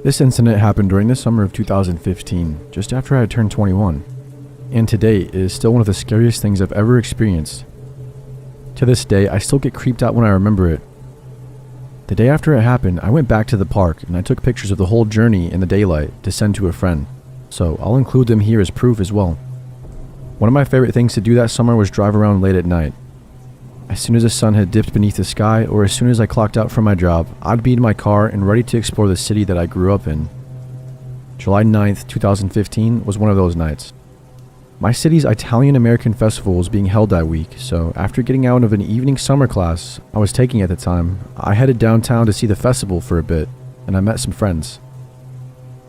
This incident happened during the summer of 2015, just after I had turned 21, and to date it is still one of the scariest things I've ever experienced. To this day, I still get creeped out when I remember it. The day after it happened, I went back to the park and I took pictures of the whole journey in the daylight to send to a friend, so I'll include them here as proof as well. One of my favorite things to do that summer was drive around late at night. As soon as the sun had dipped beneath the sky, or as soon as I clocked out from my job, I'd be in my car and ready to explore the city that I grew up in. July 9th, 2015 was one of those nights. My city's Italian-American festival was being held that week, so after getting out of an evening summer class I was taking at the time, I headed downtown to see the festival for a bit, and I met some friends.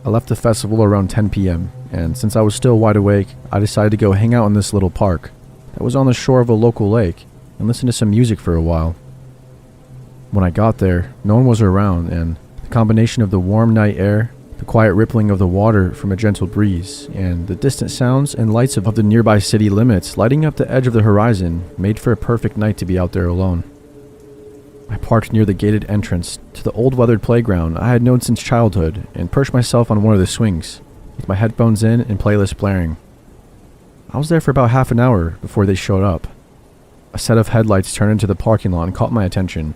I left the festival around 10 p.m., and since I was still wide awake, I decided to go hang out in this little park that was on the shore of a local lake and listen to some music for a while. When I got there, no one was around, and the combination of the warm night air, the quiet rippling of the water from a gentle breeze, and the distant sounds and lights of the nearby city limits lighting up the edge of the horizon made for a perfect night to be out there alone. I parked near the gated entrance to the old weathered playground I had known since childhood and perched myself on one of the swings, with my headphones in and playlist blaring. I was there for about half an hour before they showed up. A set of headlights turned into the parking lot and caught my attention.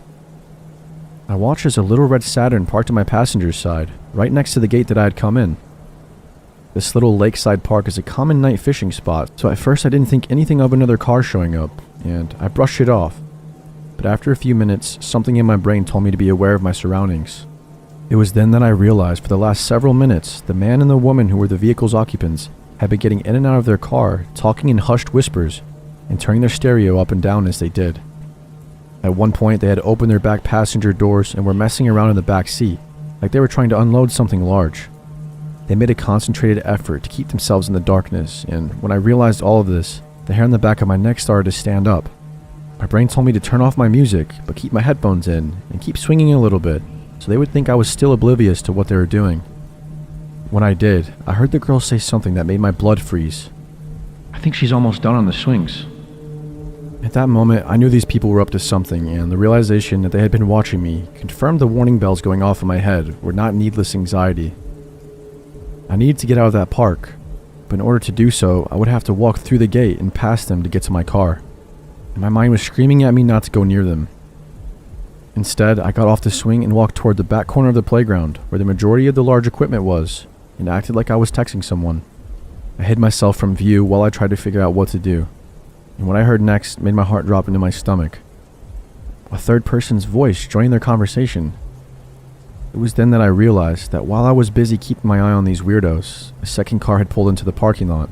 I watched as a little red Saturn parked on my passenger's side, right next to the gate that I had come in. This little lakeside park is a common night fishing spot, so at first I didn't think anything of another car showing up, and I brushed it off. But after a few minutes, something in my brain told me to be aware of my surroundings. It was then that I realized for the last several minutes, the man and the woman who were the vehicle's occupants had been getting in and out of their car, talking in hushed whispers, and turning their stereo up and down as they did. At one point, they had opened their back passenger doors and were messing around in the back seat, like they were trying to unload something large. They made a concentrated effort to keep themselves in the darkness, and when I realized all of this, the hair on the back of my neck started to stand up. My brain told me to turn off my music, but keep my headphones in, and keep swinging a little bit, so they would think I was still oblivious to what they were doing. When I did, I heard the girl say something that made my blood freeze. "I think she's almost done on the swings." At that moment, I knew these people were up to something, and the realization that they had been watching me confirmed the warning bells going off in my head were not needless anxiety. I needed to get out of that park, but in order to do so, I would have to walk through the gate and past them to get to my car, and my mind was screaming at me not to go near them. Instead, I got off the swing and walked toward the back corner of the playground, where the majority of the large equipment was, and acted like I was texting someone. I hid myself from view while I tried to figure out what to do. And what I heard next made my heart drop into my stomach. A third person's voice joining their conversation. It was then that I realized that while I was busy keeping my eye on these weirdos, a second car had pulled into the parking lot,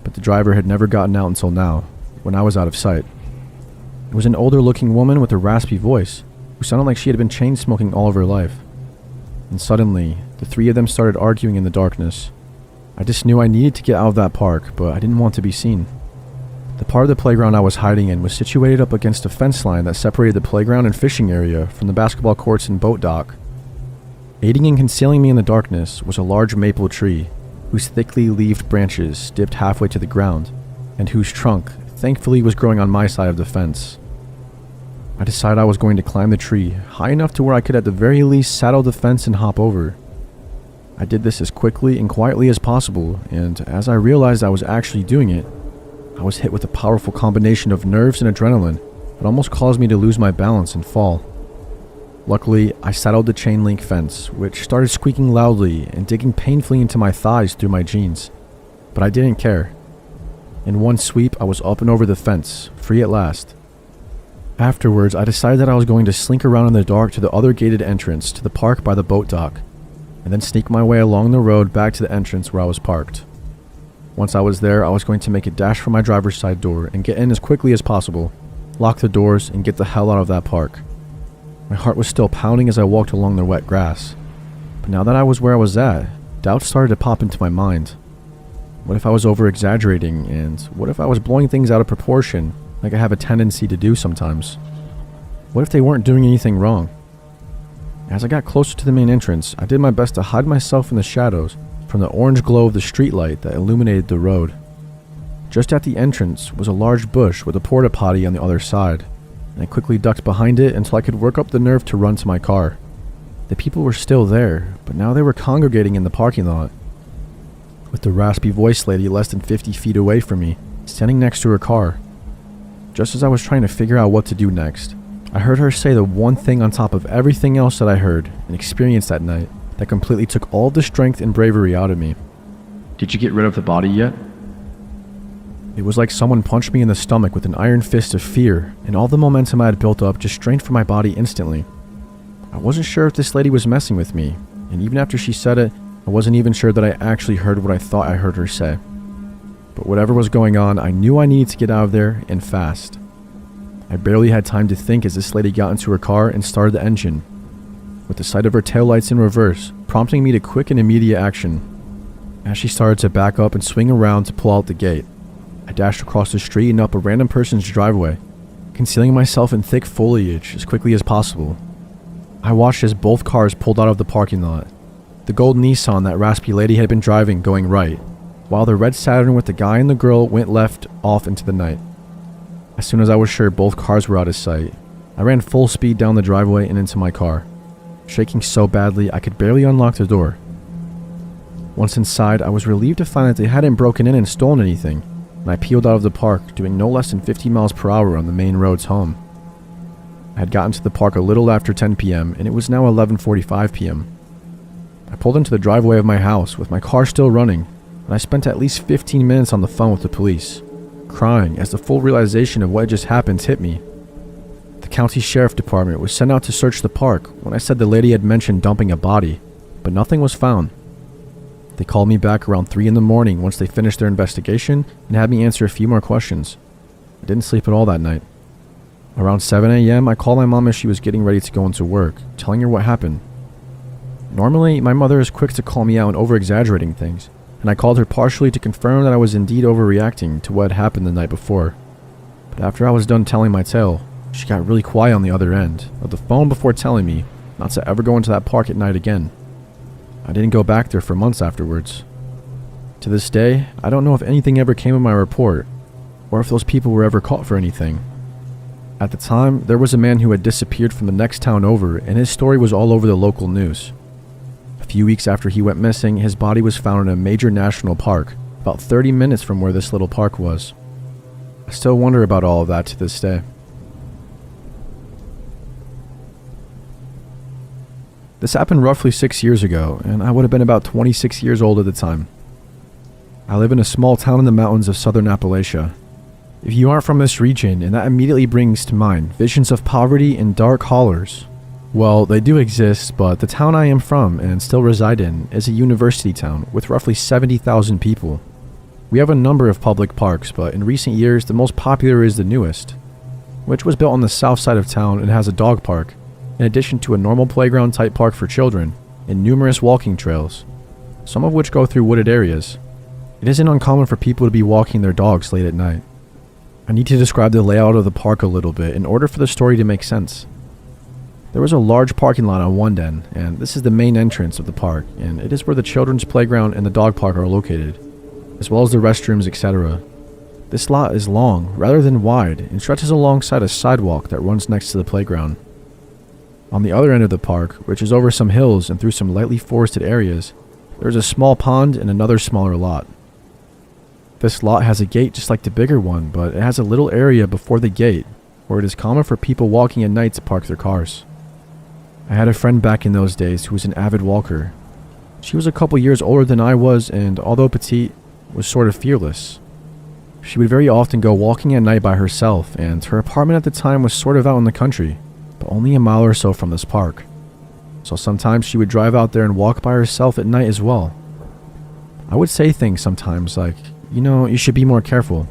but the driver had never gotten out until now, when I was out of sight. It was an older looking woman with a raspy voice, who sounded like she had been chain smoking all of her life. And suddenly, the three of them started arguing in the darkness. I just knew I needed to get out of that park, but I didn't want to be seen. The part of the playground I was hiding in was situated up against a fence line that separated the playground and fishing area from the basketball courts and boat dock. Aiding and concealing me in the darkness was a large maple tree, whose thickly leaved branches dipped halfway to the ground, and whose trunk, thankfully, was growing on my side of the fence. I decided I was going to climb the tree, high enough to where I could at the very least saddle the fence and hop over. I did this as quickly and quietly as possible, and as I realized I was actually doing it, I was hit with a powerful combination of nerves and adrenaline that almost caused me to lose my balance and fall. Luckily, I saddled the chain link fence, which started squeaking loudly and digging painfully into my thighs through my jeans. But I didn't care. In one sweep, I was up and over the fence, free at last. Afterwards, I decided that I was going to slink around in the dark to the other gated entrance to the park by the boat dock, and then sneak my way along the road back to the entrance where I was parked. Once I was there, I was going to make a dash for my driver's side door and get in as quickly as possible, lock the doors, and get the hell out of that park. My heart was still pounding as I walked along the wet grass, but now that I was where I was at, doubts started to pop into my mind. What if I was over-exaggerating, and what if I was blowing things out of proportion, like I have a tendency to do sometimes? What if they weren't doing anything wrong? As I got closer to the main entrance, I did my best to hide myself in the shadows from the orange glow of the streetlight that illuminated the road. Just at the entrance was a large bush with a porta potty on the other side, and I quickly ducked behind it until I could work up the nerve to run to my car. The people were still there, but now they were congregating in the parking lot, with the raspy voiced lady less than 50 feet away from me, standing next to her car. Just as I was trying to figure out what to do next, I heard her say the one thing on top of everything else that I heard and experienced that night that completely took all the strength and bravery out of me. "Did you get rid of the body yet?" It was like someone punched me in the stomach with an iron fist of fear, and all the momentum I had built up just drained from my body instantly. I wasn't sure if this lady was messing with me, and even after she said it, I wasn't even sure that I actually heard what I thought I heard her say. But whatever was going on, I knew I needed to get out of there, and fast. I barely had time to think as this lady got into her car and started the engine, with the sight of her taillights in reverse, prompting me to quick and immediate action. As she started to back up and swing around to pull out the gate, I dashed across the street and up a random person's driveway, concealing myself in thick foliage as quickly as possible. I watched as both cars pulled out of the parking lot. The gold Nissan that raspy lady had been driving going right, while the red Saturn with the guy and the girl went left off into the night. As soon as I was sure both cars were out of sight, I ran full speed down the driveway and into my car, shaking so badly I could barely unlock the door. Once inside, I was relieved to find that they hadn't broken in and stolen anything, and I peeled out of the park, doing no less than 50 miles per hour on the main roads home. I had gotten to the park a little after 10 p.m., and it was now 11:45 p.m. I pulled into the driveway of my house with my car still running, and I spent at least 15 minutes on the phone with the police, crying as the full realization of what had just happened hit me. The county sheriff department was sent out to search the park when I said the lady had mentioned dumping a body, but nothing was found. They called me back around 3 in the morning once they finished their investigation and had me answer a few more questions. I didn't sleep at all that night. Around 7 a.m., I called my mom as she was getting ready to go into work, telling her what happened. Normally, my mother is quick to call me out and over-exaggerating things, and I called her partially to confirm that I was indeed overreacting to what had happened the night before. But after I was done telling my tale, she got really quiet on the other end of the phone before telling me not to ever go into that park at night again. I didn't go back there for months afterwards. To this day, I don't know if anything ever came of my report, or if those people were ever caught for anything. At the time, there was a man who had disappeared from the next town over, and his story was all over the local news. A few weeks after he went missing, his body was found in a major national park, about 30 minutes from where this little park was. I still wonder about all of that to this day. This happened roughly 6 years ago, and I would have been about 26 years old at the time. I live in a small town in the mountains of southern Appalachia. If you aren't from this region, and that immediately brings to mind visions of poverty and dark hollers, well, they do exist, but the town I am from and still reside in is a university town with roughly 70,000 people. We have a number of public parks, but in recent years, the most popular is the newest, which was built on the south side of town and has a dog park, in addition to a normal playground type park for children, and numerous walking trails, some of which go through wooded areas. It isn't uncommon for people to be walking their dogs late at night. I need to describe the layout of the park a little bit in order for the story to make sense. There was a large parking lot on one end, and this is the main entrance of the park, and it is where the children's playground and the dog park are located, as well as the restrooms, etc. This lot is long, rather than wide, and stretches alongside a sidewalk that runs next to the playground. On the other end of the park, which is over some hills and through some lightly forested areas, there is a small pond and another smaller lot. This lot has a gate just like the bigger one, but it has a little area before the gate where it is common for people walking at night to park their cars. I had a friend back in those days who was an avid walker. She was a couple years older than I was, and although petite, was sort of fearless. She would very often go walking at night by herself, and her apartment at the time was sort of out in the country, but only a mile or so from this park. So sometimes she would drive out there and walk by herself at night as well. I would say things sometimes like, you should be more careful.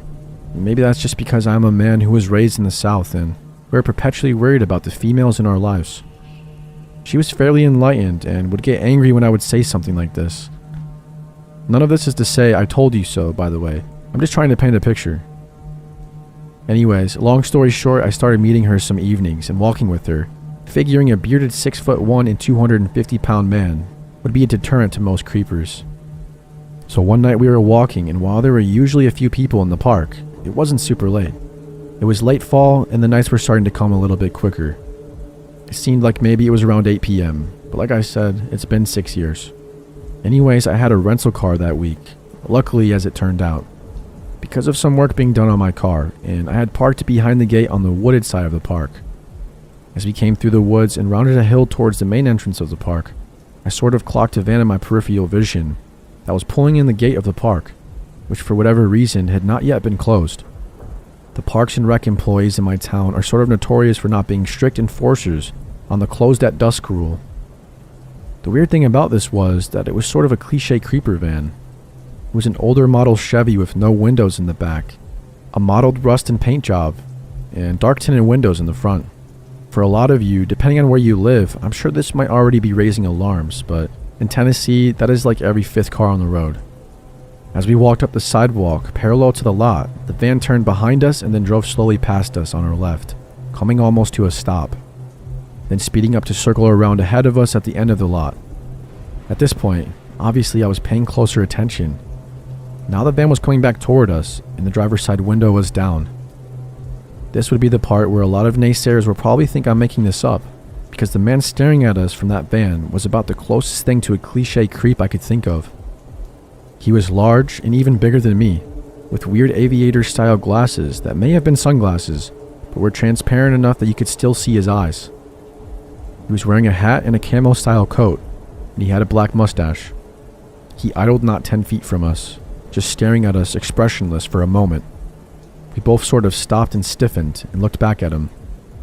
Maybe that's just because I'm a man who was raised in the South and we're perpetually worried about the females in our lives. She was fairly enlightened and would get angry when I would say something like this. None of this is to say I told you so, by the way. I'm just trying to paint a picture. Anyways, long story short, I started meeting her some evenings and walking with her, figuring a bearded 6'1" and 250-pound man would be a deterrent to most creepers. So one night we were walking, and while there were usually a few people in the park, it wasn't super late. It was late fall and the nights were starting to come a little bit quicker. It seemed like maybe it was around 8 p.m., but like I said, it's been 6 years. Anyways, I had a rental car that week, luckily as it turned out, because of some work being done on my car, and I had parked behind the gate on the wooded side of the park. As we came through the woods and rounded a hill towards the main entrance of the park, I sort of clocked a van in my peripheral vision that was pulling in the gate of the park, which for whatever reason had not yet been closed. The Parks and Rec employees in my town are sort of notorious for not being strict enforcers on the closed at dusk rule. The weird thing about this was that it was sort of a cliche creeper van. It was an older model Chevy with no windows in the back, a mottled rust and paint job, and dark tinted windows in the front. For a lot of you, depending on where you live, I'm sure this might already be raising alarms, but in Tennessee, that is like every fifth car on the road. As we walked up the sidewalk parallel to the lot, the van turned behind us and then drove slowly past us on our left, coming almost to a stop, then speeding up to circle around ahead of us at the end of the lot. At this point, obviously I was paying closer attention. Now the van was coming back toward us and the driver's side window was down. This would be the part where a lot of naysayers will probably think I'm making this up, because the man staring at us from that van was about the closest thing to a cliche creep I could think of. He was large and even bigger than me, with weird aviator-style glasses that may have been sunglasses, but were transparent enough that you could still see his eyes. He was wearing a hat and a camo-style coat, and he had a black mustache. He idled not 10 feet from us, just staring at us expressionless for a moment. We both sort of stopped and stiffened and looked back at him.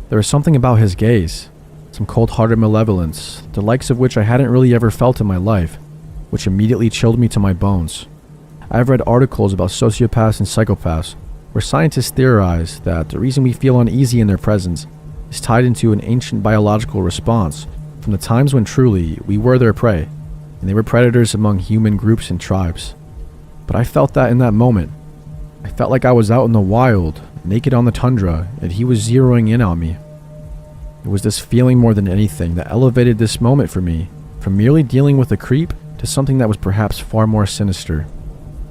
There was something about his gaze, some cold-hearted malevolence, the likes of which I hadn't really ever felt in my life, which immediately chilled me to my bones. I have read articles about sociopaths and psychopaths, where scientists theorize that the reason we feel uneasy in their presence is tied into an ancient biological response from the times when truly we were their prey, and they were predators among human groups and tribes. But I felt that in that moment. I felt like I was out in the wild, naked on the tundra, and he was zeroing in on me. It was this feeling more than anything that elevated this moment for me, from merely dealing with a creep to something that was perhaps far more sinister.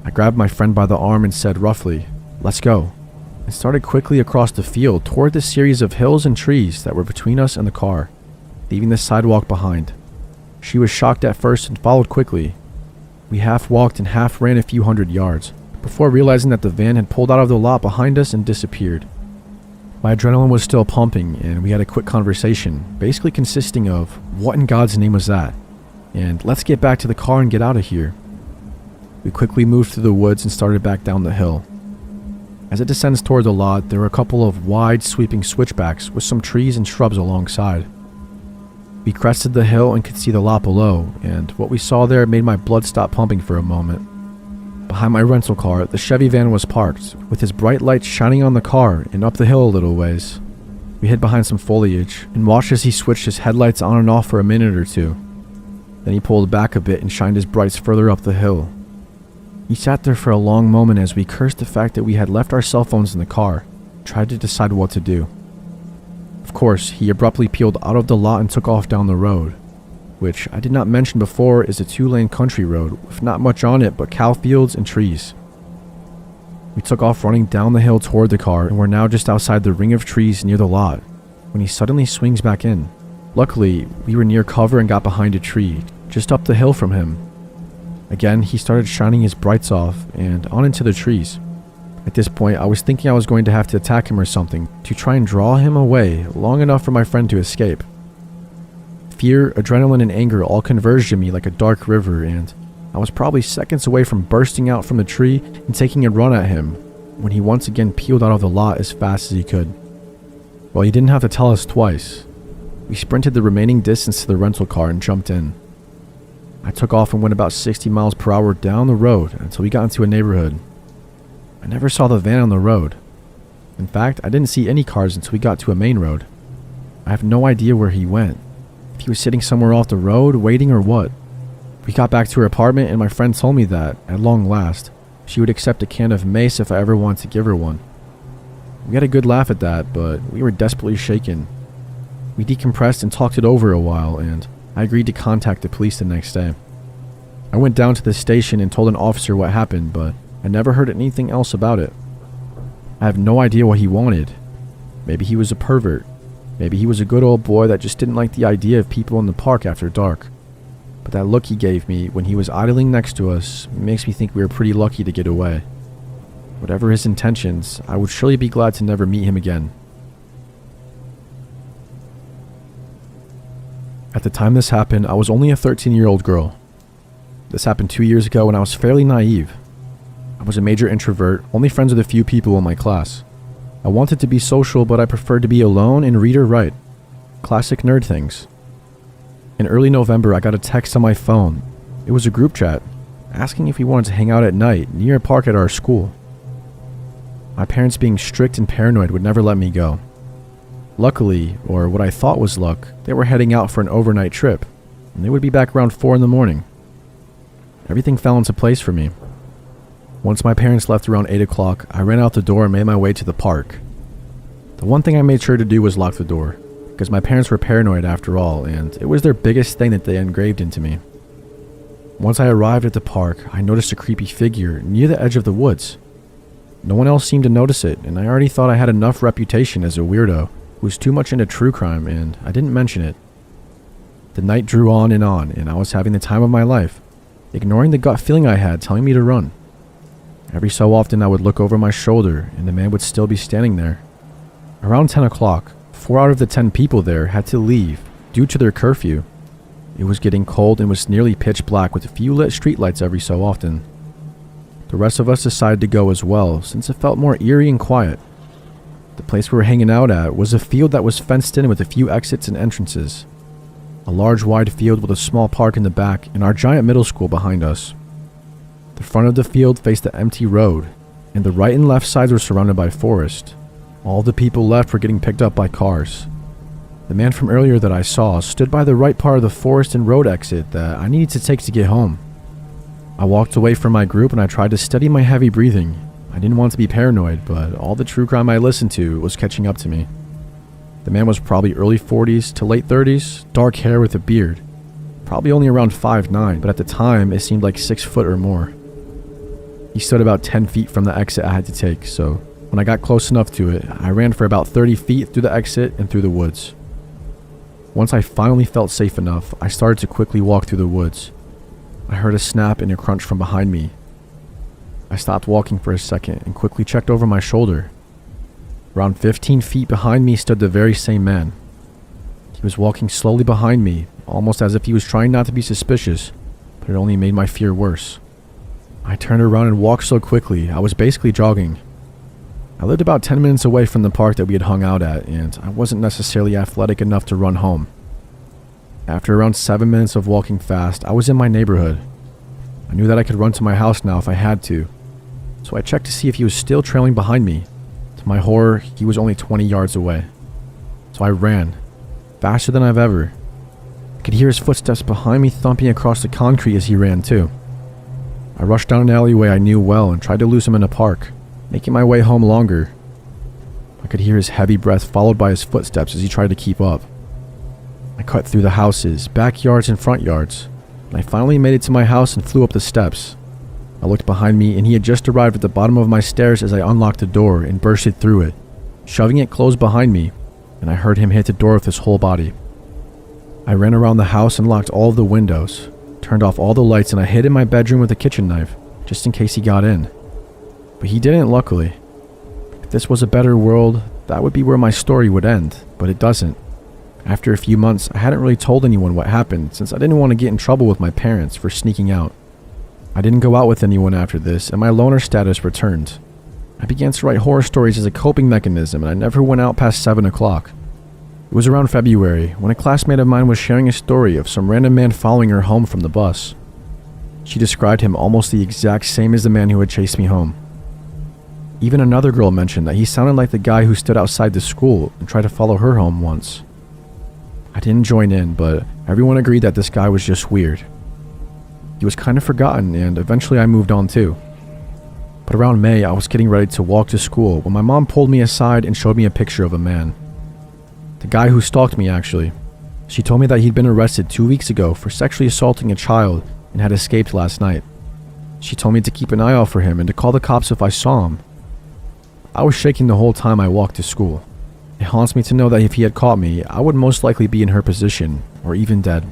I grabbed my friend by the arm and said roughly, "Let's go," and started quickly across the field toward the series of hills and trees that were between us and the car, leaving the sidewalk behind. She was shocked at first and followed quickly. We half walked and half ran a few hundred yards, before realizing that the van had pulled out of the lot behind us and disappeared. My adrenaline was still pumping, and we had a quick conversation, basically consisting of, "What in God's name was that?" and "Let's get back to the car and get out of here." We quickly moved through the woods and started back down the hill. As it descends toward the lot, there were a couple of wide, sweeping switchbacks with some trees and shrubs alongside. We crested the hill and could see the lot below, and what we saw there made my blood stop pumping for a moment. Behind my rental car, the Chevy van was parked, with his bright lights shining on the car and up the hill a little ways. We hid behind some foliage and watched as he switched his headlights on and off for a minute or two. Then he pulled back a bit and shined his brights further up the hill. He sat there for a long moment as we cursed the fact that we had left our cell phones in the car, tried to decide what to do. Of course, he abruptly peeled out of the lot and took off down the road, which I did not mention before is a 2-lane country road with not much on it but cow fields and trees. We took off running down the hill toward the car and were now just outside the ring of trees near the lot, when he suddenly swings back in. Luckily, we were near cover and got behind a tree, just up the hill from him. Again, he started shining his brights off and on into the trees. At this point, I was thinking I was going to have to attack him or something to try and draw him away long enough for my friend to escape. Fear, adrenaline, and anger all converged in me like a dark river, and I was probably seconds away from bursting out from the tree and taking a run at him when he once again peeled out of the lot as fast as he could. Well, he didn't have to tell us twice. We sprinted the remaining distance to the rental car and jumped in. I took off and went about 60 miles per hour down the road until we got into a neighborhood. I never saw the van on the road. In fact, I didn't see any cars until we got to a main road. I have no idea where he went. If he was sitting somewhere off the road, waiting or what. We got back to her apartment and my friend told me that, at long last, she would accept a can of mace if I ever wanted to give her one. We had a good laugh at that, but we were desperately shaken. We decompressed and talked it over a while, and I agreed to contact the police the next day. I went down to the station and told an officer what happened, but I never heard anything else about it. I have no idea what he wanted. Maybe he was a pervert. Maybe he was a good old boy that just didn't like the idea of people in the park after dark. But that look he gave me when he was idling next to us makes me think we were pretty lucky to get away. Whatever his intentions, I would surely be glad to never meet him again. At the time this happened, I was only a 13-year-old girl. This happened 2 years ago when I was fairly naive. I was a major introvert, only friends with a few people in my class. I wanted to be social, but I preferred to be alone and read or write. Classic nerd things. In early November, I got a text on my phone. It was a group chat, asking if we wanted to hang out at night near a park at our school. My parents, being strict and paranoid, would never let me go. Luckily, or what I thought was luck, they were heading out for an overnight trip, and they would be back around 4 in the morning. Everything fell into place for me. Once my parents left around 8 o'clock, I ran out the door and made my way to the park. The one thing I made sure to do was lock the door, because my parents were paranoid after all, and it was their biggest thing that they engraved into me. Once I arrived at the park, I noticed a creepy figure near the edge of the woods. No one else seemed to notice it, and I already thought I had enough reputation as a weirdo who was too much into true crime, and I didn't mention it. The night drew on, and I was having the time of my life, ignoring the gut feeling I had telling me to run. Every so often I would look over my shoulder, and the man would still be standing there. Around 10 o'clock, 4 out of the 10 people there had to leave due to their curfew. It was getting cold and was nearly pitch black with a few lit streetlights every so often. The rest of us decided to go as well, since it felt more eerie and quiet. The place we were hanging out at was a field that was fenced in with a few exits and entrances. A large wide field with a small park in the back and our giant middle school behind us. The front of the field faced the empty road, and the right and left sides were surrounded by forest. All the people left were getting picked up by cars. The man from earlier that I saw stood by the right part of the forest and road exit that I needed to take to get home. I walked away from my group and I tried to steady my heavy breathing. I didn't want to be paranoid, but all the true crime I listened to was catching up to me. The man was probably early 40s to late 30s, dark hair with a beard. Probably only around 5'9", but at the time it seemed like 6 foot or more. He stood about 10 feet from the exit I had to take, so when I got close enough to it, I ran for about 30 feet through the exit and through the woods. Once I finally felt safe enough, I started to quickly walk through the woods. I heard a snap and a crunch from behind me. I stopped walking for a second and quickly checked over my shoulder. Around 15 feet behind me stood the very same man. He was walking slowly behind me, almost as if he was trying not to be suspicious, but it only made my fear worse. I turned around and walked so quickly, I was basically jogging. I lived about 10 minutes away from the park that we had hung out at, and I wasn't necessarily athletic enough to run home. After around 7 minutes of walking fast, I was in my neighborhood. I knew that I could run to my house now if I had to, so I checked to see if he was still trailing behind me. To my horror, he was only 20 yards away. So I ran, faster than I've ever. I could hear his footsteps behind me thumping across the concrete as he ran too. I rushed down an alleyway I knew well and tried to lose him in a park, making my way home longer. I could hear his heavy breath followed by his footsteps as he tried to keep up. I cut through the houses, backyards, and front yards, and I finally made it to my house and flew up the steps. I looked behind me and he had just arrived at the bottom of my stairs as I unlocked the door and bursted through it, shoving it closed behind me, and I heard him hit the door with his whole body. I ran around the house and locked all of the windows, turned off all the lights, and I hid in my bedroom with a kitchen knife, just in case he got in. But he didn't, luckily. If this was a better world, that would be where my story would end, but it doesn't. After a few months, I hadn't really told anyone what happened since I didn't want to get in trouble with my parents for sneaking out. I didn't go out with anyone after this, and my loner status returned. I began to write horror stories as a coping mechanism, and I never went out past 7 o'clock. It was around February when a classmate of mine was sharing a story of some random man following her home from the bus. She described him almost the exact same as the man who had chased me home. Even another girl mentioned that he sounded like the guy who stood outside the school and tried to follow her home once. I didn't join in, but everyone agreed that this guy was just weird. He was kind of forgotten, and eventually I moved on too. But around May, I was getting ready to walk to school when my mom pulled me aside and showed me a picture of a man. The guy who stalked me, actually. She told me that he'd been arrested 2 weeks ago for sexually assaulting a child and had escaped last night. She told me to keep an eye out for him and to call the cops if I saw him. I was shaking the whole time I walked to school. It haunts me to know that if he had caught me, I would most likely be in her position, or even dead.